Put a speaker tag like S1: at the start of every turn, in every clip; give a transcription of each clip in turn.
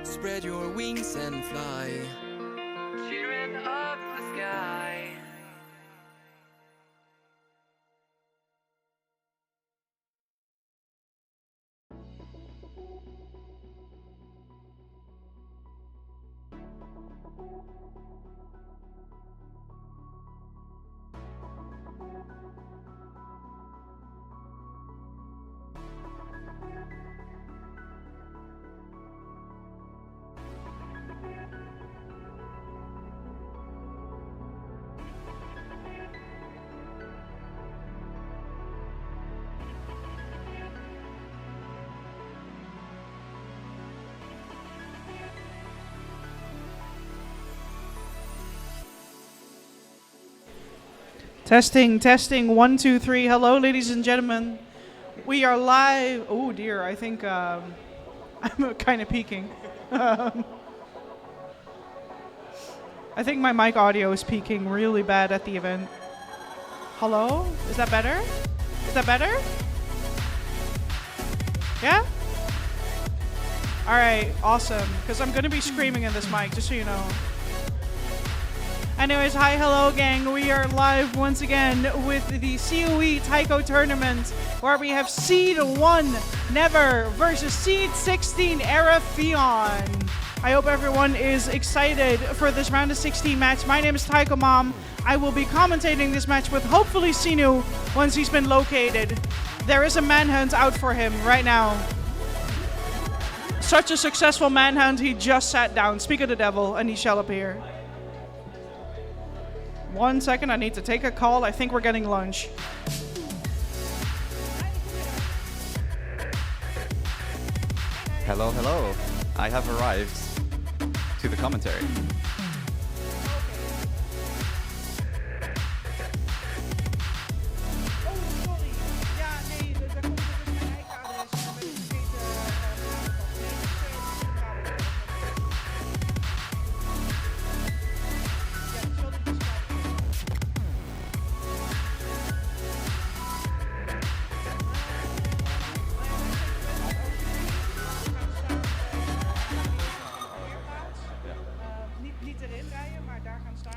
S1: Spread your wings and fly, children of the sky.
S2: Testing, testing, 1, 2, 3. Hello, ladies and gentlemen. We are live. Oh dear, I think I'm kind of peaking. I think my mic audio is peaking really bad at the event. Hello? Is that better? Is that better? Yeah? Alright, awesome. Because I'm going to be screaming in this mic, just so you know. Anyways, hi, hello, gang. We are live once again with the COE Taiko tournament, where we have Seed 1 Never versus Seed 16 Era Pheon. I hope everyone is excited for this round of 16 match. My name is Taiko Mom. I will be commentating this match with hopefully Sinu once he's been located. There is a manhunt out for him right now. Such a successful manhunt, he just sat down. Speak of the devil, and he shall appear. 1 second, I need to take a call. I think we're getting lunch.
S3: Hello, hello. I have arrived to the commentary.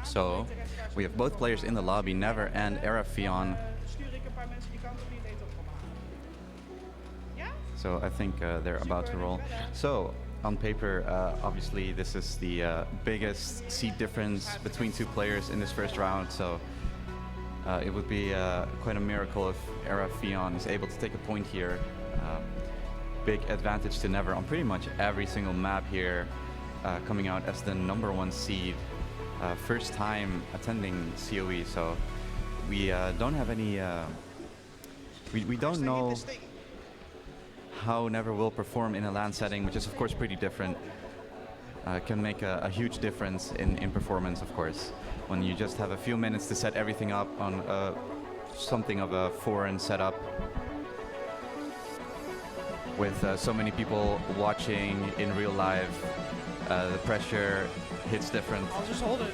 S3: So, we have both players in the lobby, Never and Era Pheon. So I think they're about to roll. So, on paper, obviously this is the biggest seed difference between two players in this first round. So, it would be quite a miracle if Era Pheon is able to take a point here. Big advantage to Never on pretty much every single map here, coming out as the #1 seed. First time attending COE, so we don't have any. We don't know how Never will perform in a LAN setting, which is of course pretty different. Can make a huge difference in performance, of course, when you just have a few minutes to set everything up on something of a foreign setup with so many people watching in real life. The pressure hits different.
S2: I'll just hold it.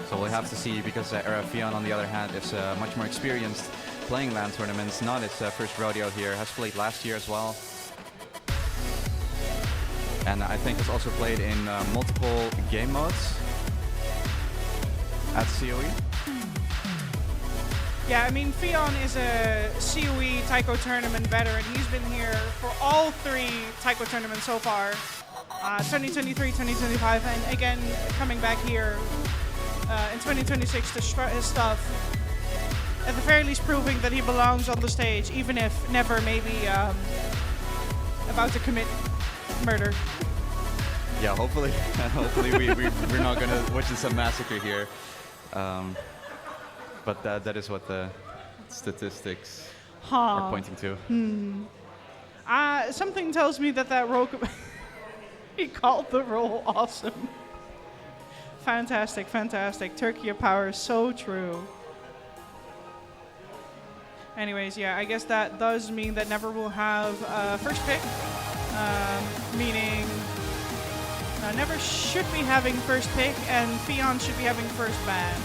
S3: So we'll have to see, because Era Pheon, on the other hand, is much more experienced playing LAN tournaments. Not his first rodeo here. Has played last year as well. And I think has also played in multiple game modes at COE.
S2: Yeah, I mean, Pheon is a COE Taiko tournament veteran. He's been here for all 3 Taiko tournaments so far. 2023, 2025, and again, coming back here in 2026 to strut his stuff. At the very least, proving that he belongs on the stage, even if Never maybe about to commit murder.
S3: Yeah, hopefully, hopefully we're not gonna witness some massacre here. But that is what the statistics are pointing to.
S2: Something tells me that roll... He called the roll awesome. Fantastic, fantastic. Turkey of power is so true. Anyways, yeah, I guess that does mean that Never will have first pick. Meaning Never should be having first pick and Pheon should be having first ban.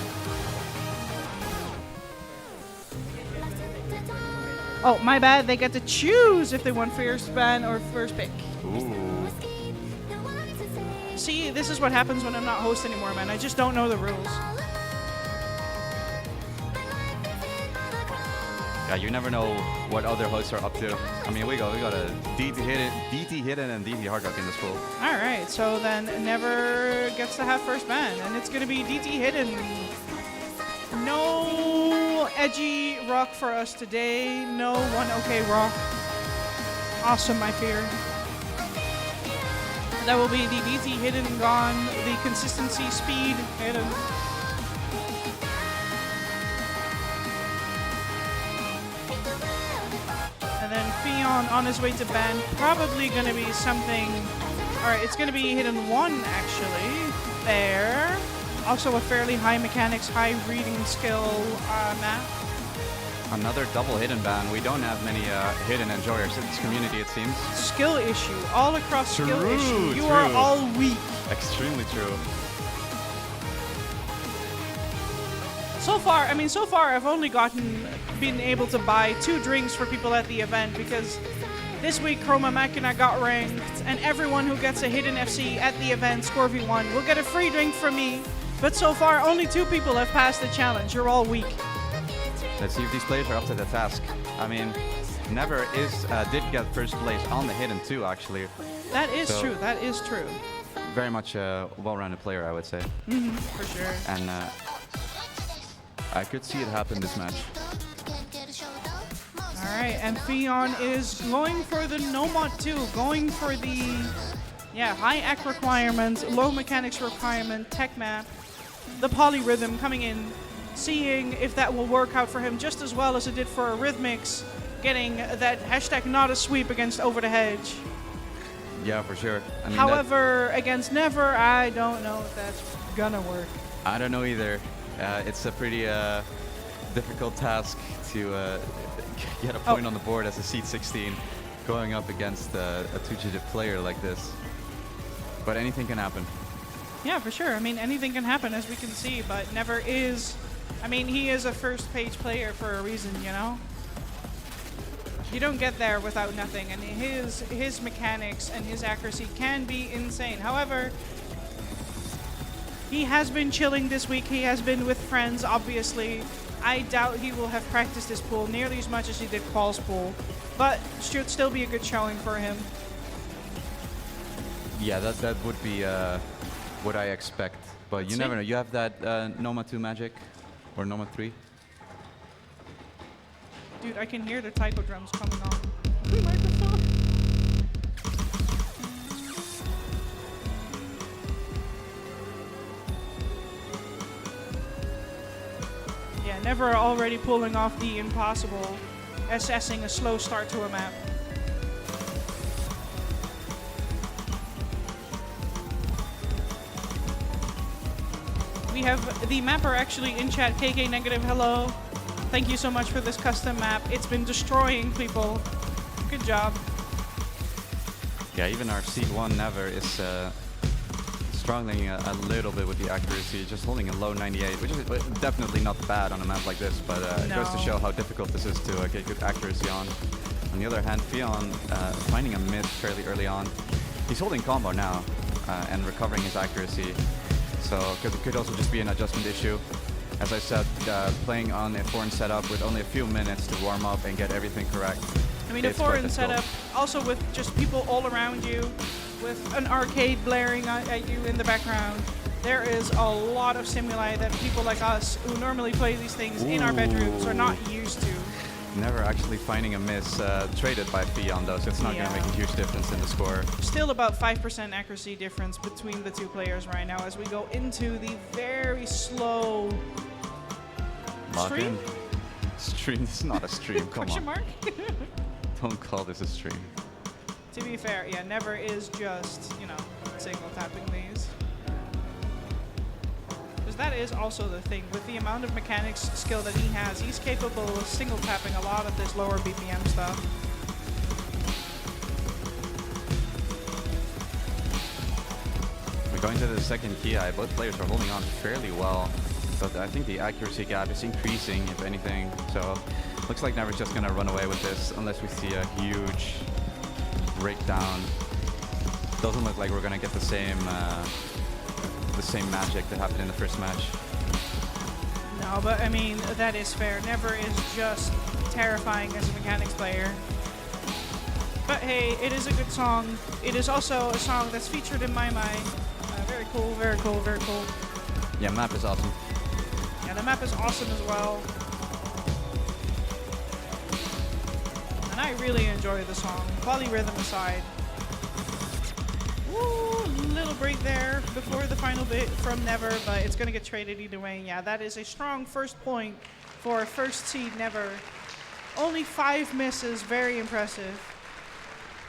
S2: Oh, my bad. They get to choose if they want first ban or first pick.
S3: Ooh.
S2: See, this is what happens when I'm not host anymore, man. I just don't know the rules.
S3: Yeah, you never know what other hosts are up to. I mean, we got a DT hidden and DT hard rock in this pool.
S2: All right, so then Never gets to have first ban, and it's going to be DT hidden. No edgy rock for us today. No one okay rock. Awesome, I fear. That will be the DT hidden gone, the consistency speed hidden. And then Pheon on his way to ban, probably going to be something. All right, it's going to be hidden 1 actually. There. Also a fairly high mechanics, high reading skill map.
S3: Another double hidden ban. We don't have many hidden enjoyers in this community, it seems.
S2: Skill issue, all across skill
S3: True,
S2: issue. You
S3: true.
S2: are all weak.
S3: Extremely true.
S2: So far I've only been able to buy 2 drinks for people at the event because this week Chroma Machina got ranked, and everyone who gets a hidden FC at the event, Score V1, will get a free drink from me. But so far, only 2 people have passed the challenge. You're all weak.
S3: Let's see if these players are up to the task. I mean, Never did get first place on the hidden too, actually.
S2: That is true. That is true.
S3: Very much a well-rounded player, I would say.
S2: For sure.
S3: And I could see it happen this match.
S2: All right, and Pheon is going for the Nomad 2, going for the high ac requirement, low mechanics requirement, tech map, the polyrhythm coming in, seeing if that will work out for him just as well as it did for Rhythmix, getting that hashtag not a sweep against Over the Hedge.
S3: Yeah, for sure. I mean,
S2: However, against Never, I don't know if that's gonna work.
S3: I don't know either. It's a pretty difficult task to get a point on the board as a seed 16 going up against a 2-digit player like this. But anything can happen.
S2: Yeah, for sure. I mean, anything can happen, as we can see, but Never is... I mean, he is a first-page player for a reason, you know? You don't get there without nothing, and his mechanics and his accuracy can be insane. However, he has been chilling this week. He has been with friends, obviously. I doubt he will have practiced his pool nearly as much as he did Qual's pool, but should still be a good showing for him.
S3: Yeah, that would be what I expect. But you never know. You have that Noma 2 magic, or Noma 3.
S2: Dude, I can hear the taiko drums coming on the microphone. Yeah, Never already pulling off the impossible, assessing a slow start to a map. We have the mapper actually in chat, KK Negative, hello. Thank you so much for this custom map. It's been destroying people. Good job.
S3: Yeah, even our seed 1 Never is struggling a little bit with the accuracy, just holding a low 98, which is definitely not bad on a map like this, but it goes to show how difficult this is to get good accuracy on. On the other hand, Pheon finding a miss fairly early on. He's holding combo now and recovering his accuracy, so it could also just be an adjustment issue. As I said, playing on a foreign setup with only a few minutes to warm up and get everything correct.
S2: I mean, a foreign setup, also with just people all around you, with an arcade blaring at you in the background. There is a lot of stimuli that people like us, who normally play these things in our bedrooms, are not used to.
S3: Never actually finding a miss traded by Pheon, though, so it's not going to make a huge difference in the score.
S2: Still about 5% accuracy difference between the 2 players right now as we go into the very slow stream?
S3: Stream? This is not a stream, come
S2: Question
S3: on.
S2: mark?
S3: Don't call this a stream.
S2: To be fair, yeah, Never is just, you know, signal tapping these. Because that is also the thing. With the amount of mechanics skill that he has, he's capable of single tapping a lot of this lower BPM stuff.
S3: We're going to the second key eye. Both players are holding on fairly well, but I think the accuracy gap is increasing, if anything. So Looks like Never's just gonna run away with this unless we see a huge breakdown. Doesn't look like we're gonna get the same magic that happened in the first match.
S2: No, but I mean, that is fair. Never is just terrifying as a mechanics player. But hey, it is a good song. It is also a song that's featured in my mind. Very cool, very cool, very cool.
S3: Yeah, map is awesome.
S2: Yeah, the map is awesome as well. And I really enjoy the song, polyrhythm aside. Woo, little break there before the final bit from Never, but it's going to get traded either way. Yeah, that is a strong first point for first seed Never. Only 5 misses, very impressive.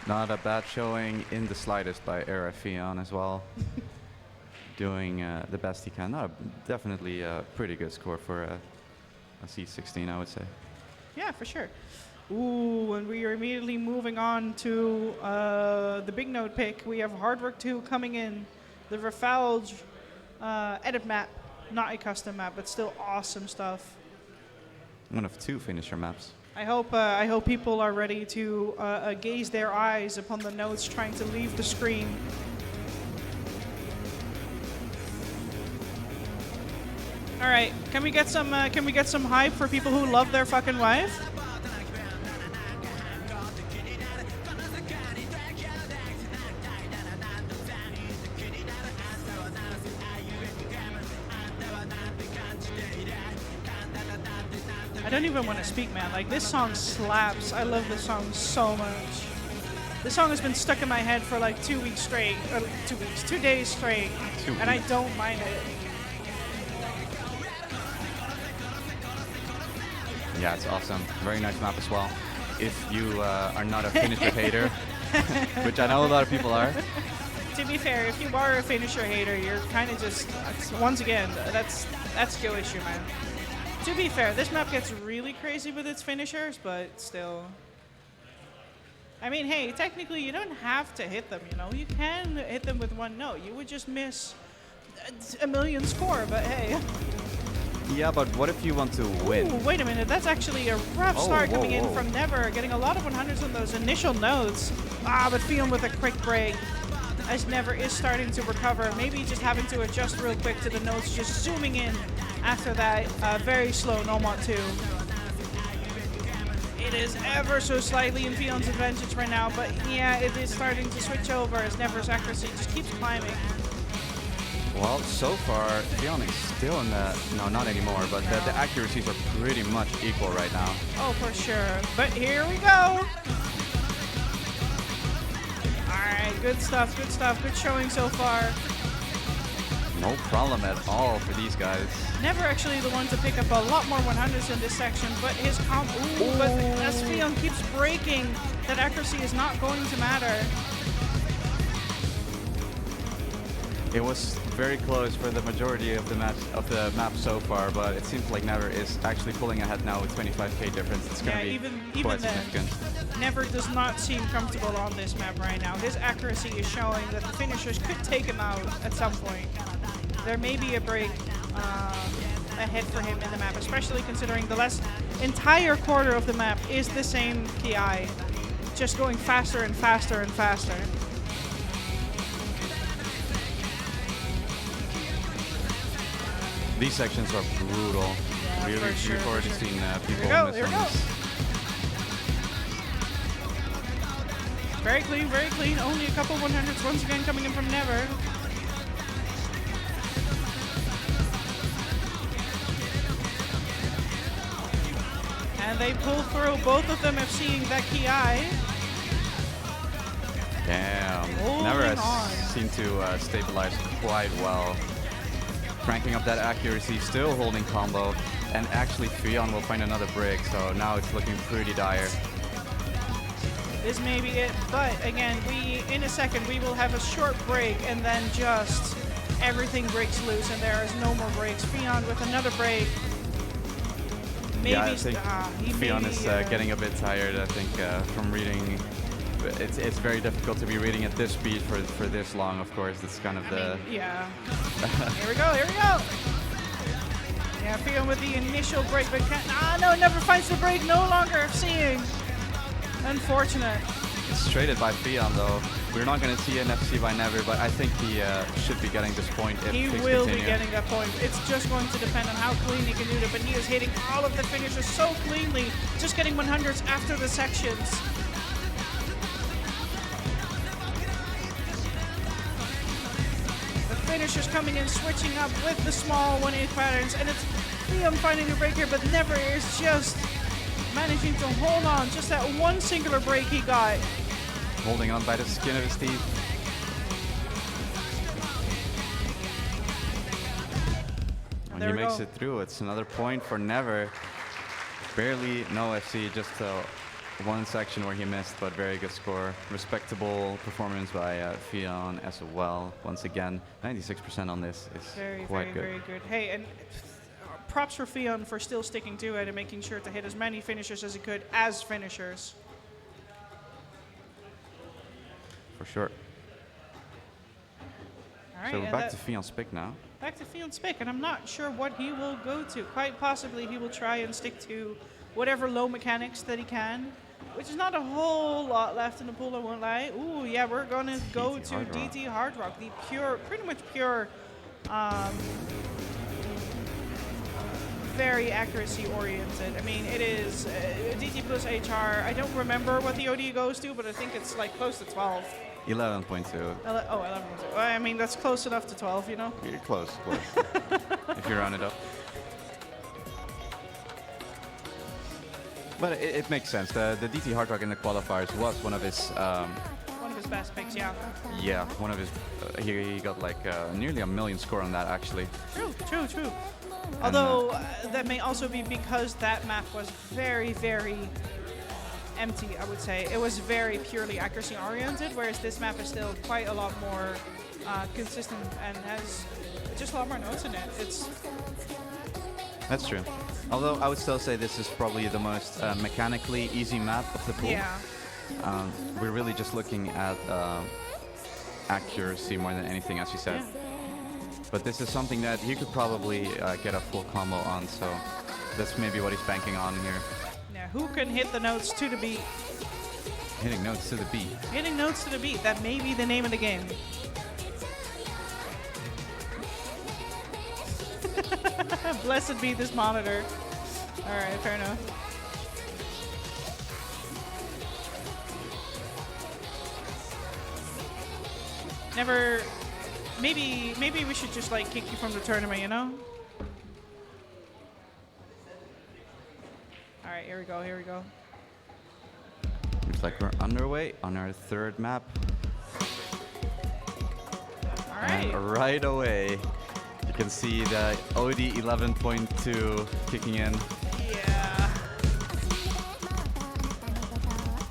S3: Not a bad showing in the slightest by Era Pheon as well. Doing the best he can. Definitely a pretty good score for a C16, I would say.
S2: Yeah, for sure. Ooh, and we are immediately moving on to the big note pick. We have Hard Work 2 coming in. The Rafalge edit map. Not a custom map, but still awesome stuff.
S3: One of 2 finisher maps.
S2: I hope people are ready to gaze their eyes upon the notes trying to leave the screen. All right, can we get some hype for people who love their fucking wife? I don't even want to speak, man. Like, this song slaps. I love this song so much. This song has been stuck in my head for like 2 weeks straight, or 2 days straight, and I don't mind it.
S3: Yeah, it's awesome. Very nice map as well. If you are not a finisher hater, which I know a lot of people are.
S2: To be fair, if you are a finisher hater, you're kind of just, once again, that's skill issue, man. To be fair, this map gets really crazy with its finishers, but still. I mean, hey, technically you don't have to hit them, you know? You can hit them with one note. You would just miss a million score, but hey.
S3: Yeah, but what if you want to win?
S2: Ooh, wait a minute, that's actually a rough start coming in from Never, getting a lot of 100s on those initial notes. But Pheon with a quick break, as Never is starting to recover, maybe just having to adjust real quick to the notes, just zooming in after that very slow Nomad 2. It is ever so slightly in Pheon's advantage right now, but yeah, it is starting to switch over as Never's accuracy just keeps climbing.
S3: Well, so far, Pheon is still in the... No, not anymore, but the accuracies are pretty much equal right now.
S2: Oh, for sure. But here we go. All right, good stuff, good stuff. Good showing so far.
S3: No problem at all for these guys.
S2: Never actually the one to pick up a lot more 100s in this section, but his comp... Ooh, but as Pheon keeps breaking, that accuracy is not going to matter.
S3: It was very close for the majority of the map so far, but it seems like Never is actually pulling ahead now with 25k difference. It's going to be
S2: even
S3: quite
S2: then,
S3: significant.
S2: Never does not seem comfortable on this map right now. His accuracy is showing that the finishers could take him out at some point. There may be a break ahead for him in the map, especially considering the last entire quarter of the map is the same KI, just going faster and faster and faster.
S3: These sections are brutal.
S2: Yeah,
S3: Really,
S2: for sure,
S3: we've already
S2: for sure.
S3: seen people
S2: Here we go,
S3: miss
S2: here we
S3: on
S2: go.
S3: this.
S2: Very clean, very clean. Only a couple 100s once again coming in from Never. And they pull through. Both of them have seen that KI.
S3: Damn.
S2: Holding
S3: Never has
S2: on.
S3: seemed to stabilize quite well. Cranking up that accuracy, still holding combo, and actually Pheon will find another break, so now it's looking pretty dire.
S2: This may be it, but again, in a second we will have a short break and then just everything breaks loose and there is no more breaks. Pheon with another break. Maybe
S3: Yeah, I think Pheon is
S2: maybe,
S3: getting a bit tired, I think, from reading. It's very difficult to be reading at this speed for this long, of course. It's kind of
S2: I mean, yeah. Here we go, here we go. Yeah, Pheon with the initial break, but no, never finds the break. No longer seeing. Unfortunate.
S3: It's traded by Pheon though. We're not going to see an FC by Never, but I think he should be getting this point if
S2: he
S3: things
S2: will
S3: continue.
S2: be getting that point. It's just going to depend on how clean he can do it, but he is hitting all of the finishers so cleanly, just getting 100s after the sections. The finishers coming in, switching up with the small 1-8 patterns, and it's Pheon finding the break here, but Never is just managing to hold on. Just that one singular break he got.
S3: Holding on by the skin of his teeth. When he makes it through, it's another point for Never. Barely no FC, just one section where he missed, but very good score. Respectable performance by Pheon as well. Once again, 96% on this is quite good.
S2: Very good. Hey, and props for Pheon for still sticking to it and making sure to hit as many finishers as he could as finishers.
S3: For sure.
S2: All right,
S3: so we're back to Pheon's pick now.
S2: Back to Pheon's pick, and I'm not sure what he will go to. Quite possibly he will try and stick to whatever low mechanics that he can, which is not a whole lot left in the pool, I won't lie. Ooh, yeah, we're going to go to DT Hard Rock, the pure, pretty much pure, very accuracy oriented. I mean, it is DT plus HR. I don't remember what the OD goes to, but I think it's like close to 12.
S3: 11.2.
S2: 11.2. I mean, that's close enough to 12, you know?
S3: You're close. If you round it up. But it makes sense. The DT Hard Rock in the qualifiers was one of his
S2: best picks, yeah.
S3: Yeah, one of his. He got like nearly 1 million score on that actually.
S2: True. Although that may also be because that map was very, very empty, I would say. It was very purely accuracy oriented, whereas this map is still quite a lot more consistent and has just a lot more notes in it.
S3: That's true. Although I would still say this is probably the most mechanically easy map of the pool.
S2: Yeah.
S3: We're really just looking at accuracy more than anything, as you said.
S2: Yeah.
S3: But this is something that he could probably get a full combo on, so that's maybe what he's banking on here.
S2: Yeah, who can hit the notes to the beat?
S3: Hitting notes to the beat.
S2: Hitting notes to the beat, that may be the name of the game. Blessed be this monitor. Alright, fair enough. Never... Maybe we should just like kick you from the tournament, you know? Alright, here we go.
S3: Looks like we're underway on our third map.
S2: Alright.
S3: And right away, you can see the OD 11.2 kicking in.
S2: Yeah.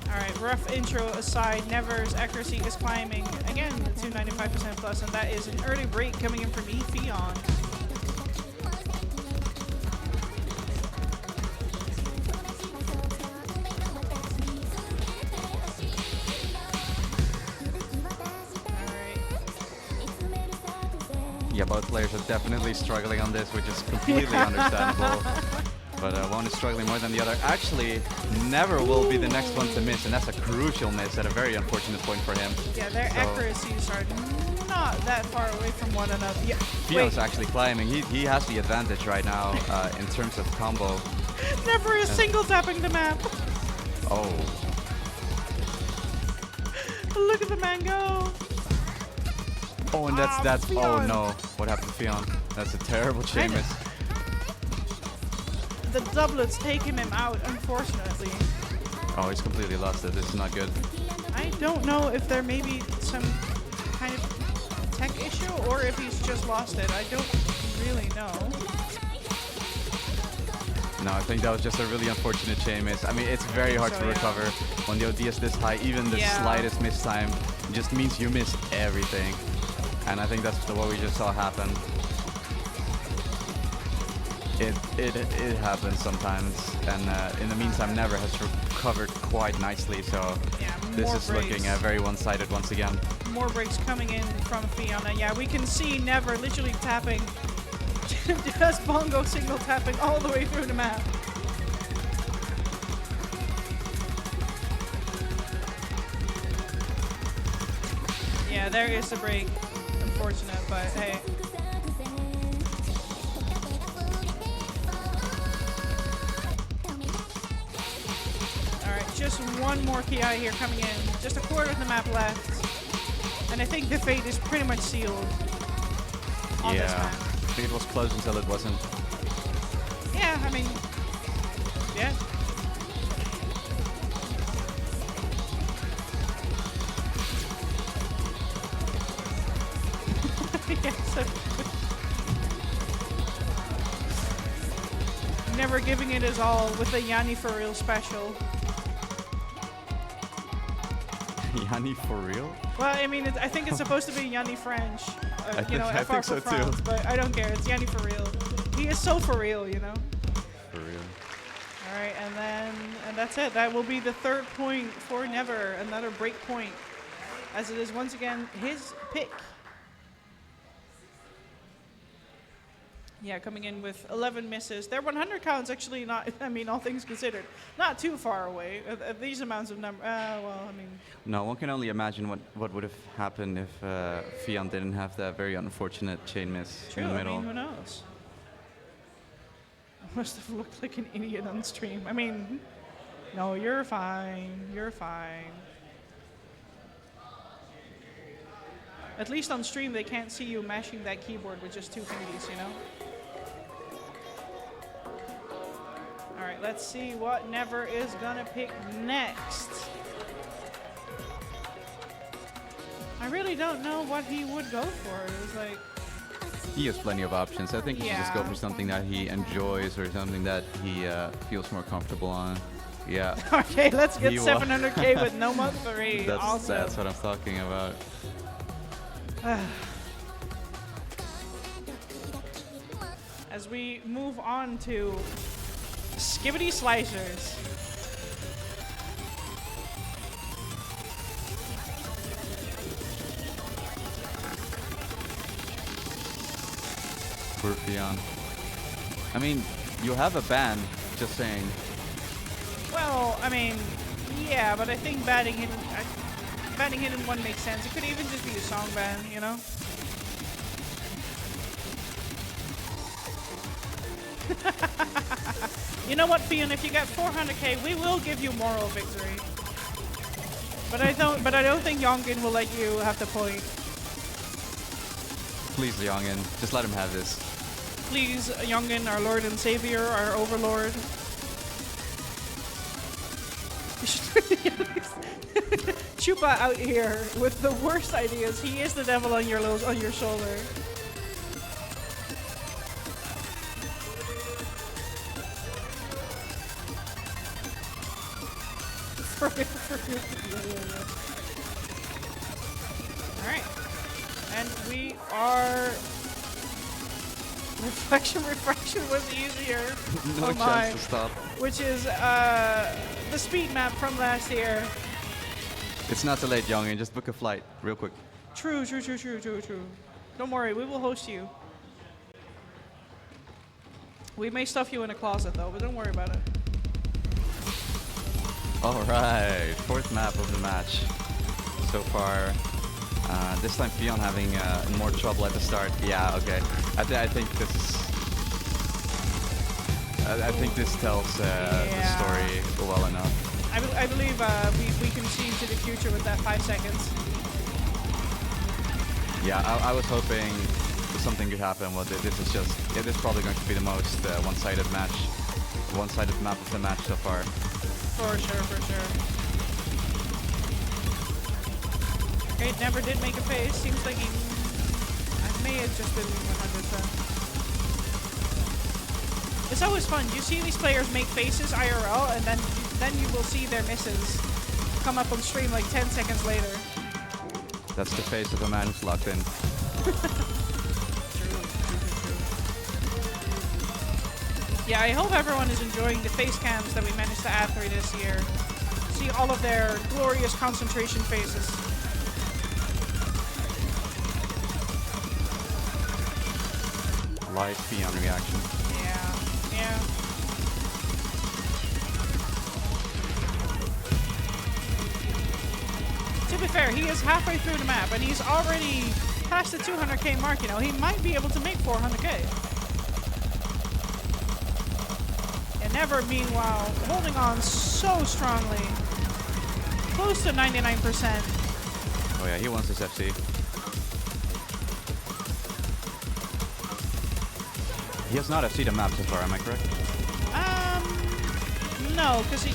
S2: Alright, rough intro aside, Never's accuracy is climbing again to 95% plus, and that is an early break coming in from Pheon.
S3: Yeah, both players are definitely struggling on this, which is completely understandable. But one is struggling more than the other. Actually, Never will be the next one to miss, and that's a crucial miss at a very unfortunate point for him.
S2: Yeah, their accuracies are not that far away from one another. Yeah.
S3: Pheon's actually climbing. He has the advantage right now in terms of combo.
S2: Never is single tapping the map.
S3: Oh.
S2: Look at the man go.
S3: Oh, and that's
S2: Pheon.
S3: oh no. What happened to Pheon? That's a terrible chain miss.
S2: The doublets taking him out, unfortunately.
S3: Oh, he's completely lost it. This is not good.
S2: I don't know if there may be some kind of tech issue or if he's just lost it. I don't really know.
S3: No, I think that was just a really unfortunate chain miss. I mean, it's very hard to recover when the OD is this high. Even the slightest miss time just means you miss everything. And I think that's what we just saw happen. It happens sometimes, and in the meantime, Never has recovered quite nicely. So this is looking very one-sided once again.
S2: More breaks coming in from Pheon. Yeah, we can see Never literally tapping Just bongo signal tapping all the way through the map. Yeah, there is the break. Unfortunate, but hey. Alright, just one more PI here coming in. Just a quarter of the map left. And I think the fate is pretty much sealed on this map.
S3: I think it was close until it wasn't.
S2: Yeah, I mean, yeah. Yeah, so never giving it his all with the Yanni for real special.
S3: Yanni for real?
S2: Well, I mean, I think it's supposed to be Yanni French.
S3: I
S2: FR
S3: think
S2: for
S3: so
S2: France,
S3: too.
S2: but I don't care. It's Yanni for real. He is so for real, you know?
S3: For real.
S2: All right, and that's it. That will be the third point for Never. Another break point, as it is once again his pick. Yeah, coming in with 11 misses. Their 100 count's actually not, I mean, all things considered, not too far away. At these amounts of number, well, I mean.
S3: No, one can only imagine what would have happened if Pheon didn't have that very unfortunate chain miss
S2: True,
S3: in the middle.
S2: I mean, who knows? I must have looked like an idiot on stream. I mean, no, you're fine. You're fine. At least on stream, they can't see you mashing that keyboard with just two fingers, you know? All right, let's see what Never is gonna pick next. I really don't know what he would go for. It was like...
S3: He has plenty of options. I think he should just go for something that he enjoys or something that he feels more comfortable on. Yeah.
S2: Okay, let's get 700K with no month 3.
S3: That's what I'm talking about.
S2: As we move on to Skibbity Slicers.
S3: Poor Pheon. I mean, you have a ban, just saying.
S2: Well, I mean, yeah, but I think batting hidden 1 makes sense. It could even just be a song ban, you know? You know what, Pheon? If you get 400K, we will give you moral victory. But I don't think Yongin will let you have the point.
S3: Please, Yongin, just let him have this.
S2: Please, Yongin, our Lord and Savior, our Overlord. Chupa out here with the worst ideas. He is the devil on your shoulder. Alright. And we are... Reflection was easier.
S3: No chance to stop.
S2: Which is the speed map from last year.
S3: It's not too late, Yongin. Just book a flight real quick.
S2: True. Don't worry, we will host you. We may stuff you in a closet though, but don't worry about it.
S3: Alright, 4th map of the match so far. This time Pheon having more trouble at the start. Yeah, okay. I think this is... I think this tells the story well enough.
S2: I believe we can see into the future with that 5 seconds.
S3: Yeah, I was hoping something could happen. Well, this is just... It is probably going to be the most one-sided match. One-sided map of the match so far.
S2: For sure. Okay, Never did make a face. Seems like he... I may have just been 100%. It's always fun. You see these players make faces IRL, and then you will see their misses come up on stream like 10 seconds later.
S3: That's the face of a man who's locked in.
S2: True. Yeah, I hope everyone is enjoying the face cams that we managed to add through this year. See all of their glorious concentration faces.
S3: live Pheon reaction.
S2: Yeah, yeah. To be fair, he is halfway through the map, and he's already past the 200k mark. You know, he might be able to make 400k. And Never, meanwhile, holding on so strongly, close to 99%.
S3: Oh yeah, he wants this FC. He has not FC'd a map so far, am I correct?
S2: No, because he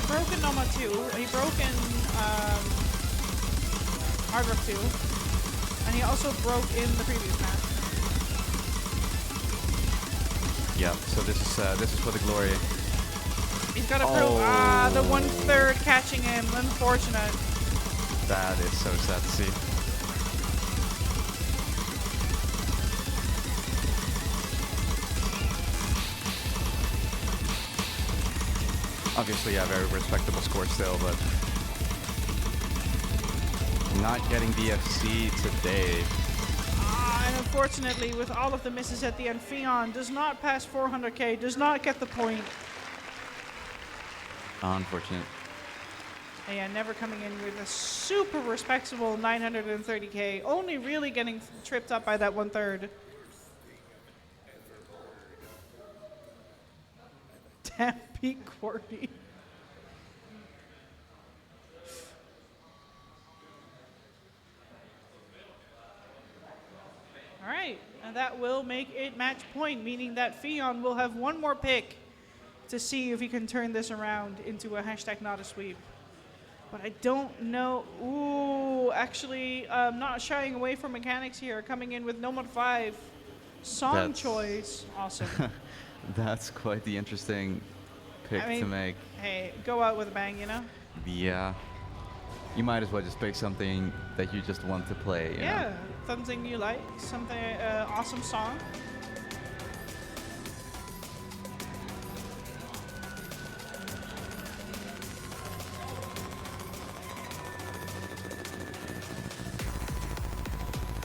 S2: broke in Noma 2, he broke in Hard Rock 2, and he also broke in the previous map.
S3: Yeah, so this is for the glory.
S2: He's got to prove, the 1/3 catching him, unfortunate.
S3: That is so sad to see. Obviously, yeah, very respectable score still, but not getting the FC today.
S2: And unfortunately, with all of the misses at the end, Pheon does not pass 400k, does not get the point.
S3: Unfortunate.
S2: And yeah, Never coming in with a super respectable 930k, only really getting tripped up by that 1/3. Damn, Pete Courtney. All right, and that will make it match point, meaning that Pheon will have one more pick to see if he can turn this around into a hashtag not a sweep. But I don't know. Ooh, actually, not shying away from mechanics here, coming in with No Mod 5. Song choice. Awesome.
S3: That's quite the interesting pick to make.
S2: Hey, go out with a bang, you know?
S3: Yeah. You might as well just pick something that you just want to play. You know?
S2: Something you like, something awesome song.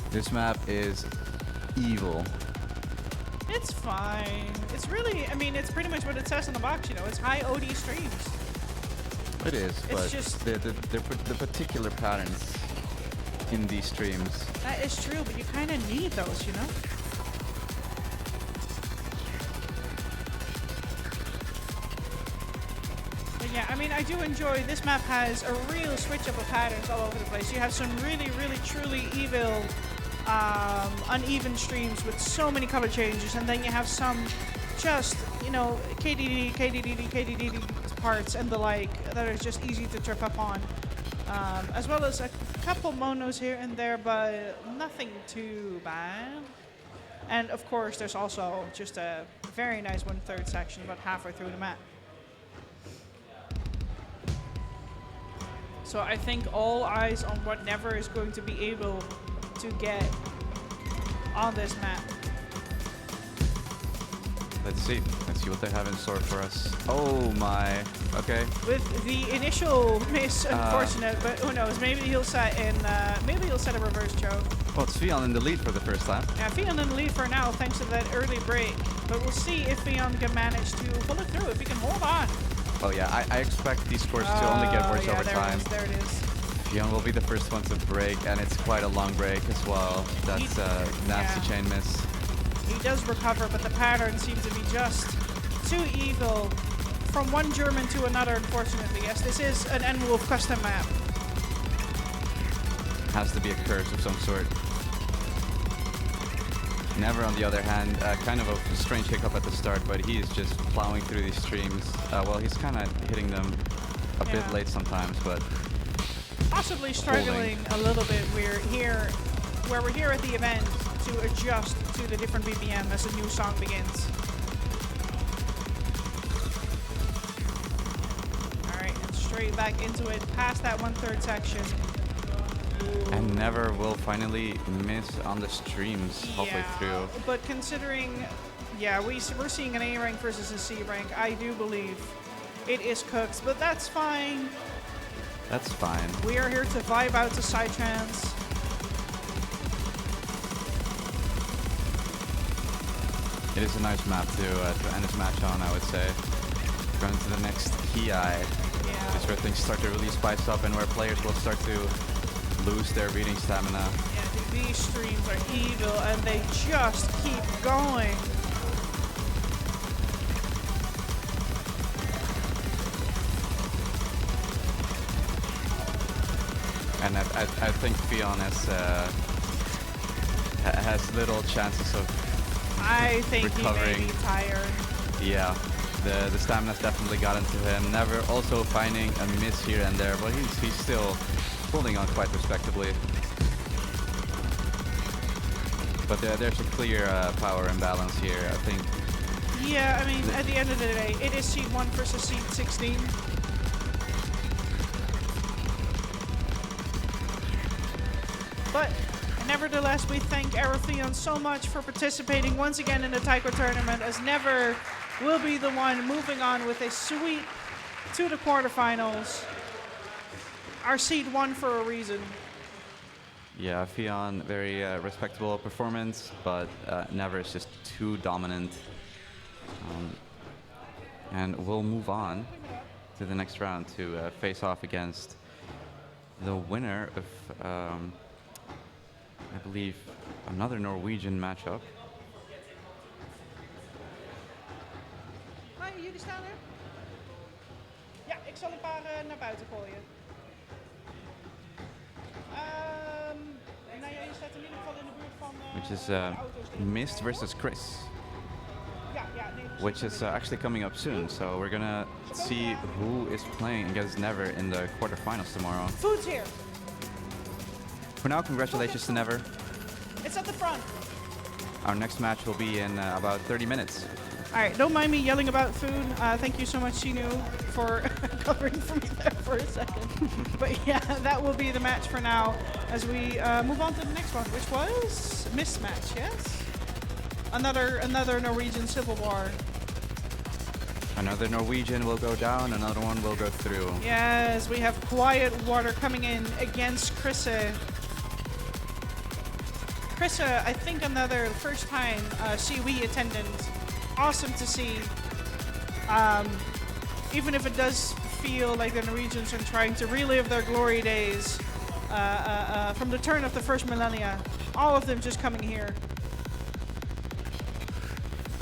S3: This map is evil.
S2: It's fine. It's really, I mean, it's pretty much what it says on the box, you know. It's high OD streams.
S3: It is,
S2: It's
S3: but
S2: just
S3: the particular patterns in these streams.
S2: That is true, but you kind of need those, you know? But yeah, I mean, I do enjoy, this map has a real switch up of patterns all over the place. You have some really, really, truly evil, uneven streams with so many color changes, and then you have some just, you know, KDD parts and the like that are just easy to trip up on. As well as a couple monos here and there, but nothing too bad. And of course, there's also just a very nice 1/3 section about halfway through the map. So I think all eyes on what Never is going to be able to get on this map.
S3: Let's see what they have in store for us. Oh my, okay.
S2: With the initial miss, unfortunate, but who knows? Maybe he'll set a reverse choke.
S3: Well, it's Pheon in the lead for the first time.
S2: Yeah, Pheon in the lead for now, thanks to that early break. But we'll see if Pheon can manage to pull it through, if he can hold on.
S3: Oh yeah, I expect these scores to only get worse over time.
S2: There it is.
S3: Pheon will be the first one to break, and it's quite a long break as well. That's a nasty chain miss.
S2: He does recover, but the pattern seems to be just too evil from one German to another, unfortunately. Yes, this is an N-Wolf custom map.
S3: Has to be a curse of some sort. Never, on the other hand, kind of a strange hiccup at the start, but he is just plowing through these streams. Well, he's kind of hitting them a bit late sometimes, but
S2: possibly struggling a little bit. We're here at the event to adjust to the different BPM as a new song begins. All right, and straight back into it, past that 1/3 section. Ooh.
S3: And Never will finally miss on the streams halfway through.
S2: But considering, we're seeing an A rank versus a C rank, I do believe it is cooked, but that's fine.
S3: That's fine.
S2: We are here to vibe out to Psytrance.
S3: It is a nice map to end this match on, I would say. Going to the next key eye.
S2: Yeah.
S3: Is where things start to really spice up and where players will start to lose their reading stamina.
S2: Yeah, these streams are evil and they just keep going.
S3: And I think Pheon has little chances of
S2: I think
S3: recovering.
S2: he may be tired.
S3: Yeah, the stamina's definitely gotten to him. Never also finding a miss here and there, but he's still holding on quite respectably. But there's a clear power imbalance here, I think.
S2: Yeah, I mean, at the end of the day, it is seed 1 versus seed 16. But nevertheless, we thank Pheon so much for participating once again in the Taiko tournament, as Never will be the one moving on with a sweep to the quarterfinals. Our seed 1 for a reason.
S3: Yeah, Pheon, very respectable performance, but Never is just too dominant. And we'll move on to the next round to face off against the winner of, I believe, another Norwegian matchup.
S2: Hi, jullie staan er? Ja, ik zal een paar naar buiten gooien. Nou ja, je staat in ieder geval in de buurt van
S3: Which is
S2: de auto's.
S3: Mist versus Chris,
S2: Ja, nee, precies.
S3: which is actually coming up soon. So we're gonna see who is playing against Never in the quarterfinals tomorrow.
S2: Food's here.
S3: For now, congratulations to Never.
S2: It's at the front.
S3: Our next match will be in about 30 minutes.
S2: All right, don't mind me yelling about food. Thank you so much, Shinu, for covering for me there for a second. But yeah, that will be the match for now as we move on to the next one, which was Mismatch, yes? Another Norwegian Civil War.
S3: Another Norwegian will go down, another one will go through.
S2: Yes, we have Quiet Water coming in against Krisse. Krisse, I think another first time COE attendant. Awesome to see. Even if it does feel like the Norwegians are trying to relive their glory days from the turn of the first millennia. All of them just coming here.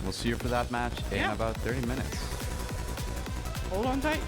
S3: We'll see you for that match in about 30 minutes.
S2: Hold on tight.